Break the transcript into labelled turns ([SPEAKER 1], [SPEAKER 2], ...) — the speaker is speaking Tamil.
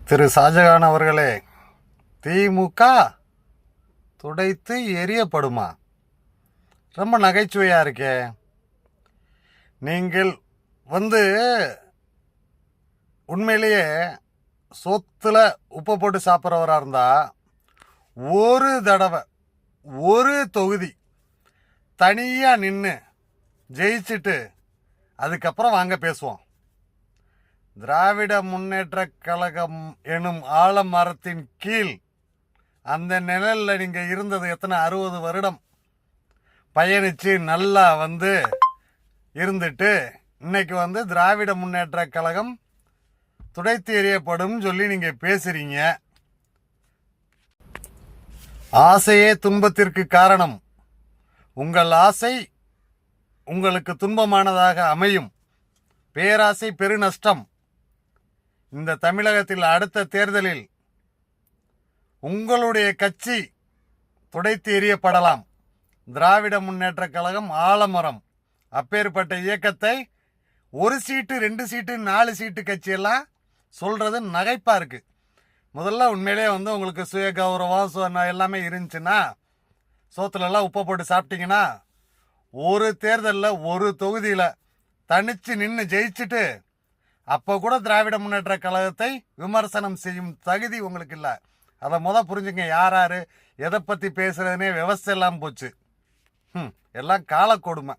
[SPEAKER 1] திரு ஷாஜகான் அவர்களே, திமுக துடைத்து எரியப்படுமா? ரொம்ப நகைச்சுவையாக இருக்கே. நீங்கள் உண்மையிலேயே சொத்துல உப்பு போட்டு சாப்பிட்றவராக இருந்தால் ஒரு தடவை ஒரு தொகுதி தனியாக நின்று ஜெயிச்சுட்டு அதுக்கப்புறம் வாங்க பேசுவோம். திராவிட முன்னேற்ற கழகம் எனும் ஆலமரத்தின் கீழ் அந்த நிழலில் நீங்கள் இருந்தது எத்தனை 60 வருடம் பயணித்து நல்லா இருந்துட்டு இன்னைக்கு திராவிட முன்னேற்ற கழகம் துடைத்து எறியப்படும் சொல்லி நீங்கள் பேசுகிறீங்க. ஆசையே துன்பத்திற்கு காரணம். உங்கள் ஆசை உங்களுக்கு துன்பமானதாக அமையும். பேராசை பெருநஷ்டம். இந்த தமிழகத்தில் அடுத்த தேர்தலில் உங்களுடைய கட்சி துடைத்து எறியப்படலாம். திராவிட முன்னேற்ற கழகம் ஆலமரம் அப்பேற்பட்ட இயக்கத்தை 1 சீட்டு 2 சீட்டு 4 சீட்டு கட்சியெல்லாம் சொல்றது நகைப்பா இருக்கு. முதல்ல உண்மையிலே உங்களுக்கு சுய கௌரவம் எல்லாமே இருந்துச்சுன்னா, சோத்துலலாம் உப்பை போட்டு சாப்பிட்டீங்கன்னா, ஒரு தேர்தலில் ஒரு தொகுதியில் தனிச்சு நின்று ஜெயிச்சுட்டு அப்போ கூட திராவிட முன்னேற்ற கழகத்தை விமர்சனம் செய்யும் தகுதி உங்களுக்கு இல்லை. அதை புரிஞ்சுங்க. யார் எதை பற்றி பேசுறதுனே விவசாயம் எல்லாம் போச்சு. எல்லாம் காலக்கொடுமை.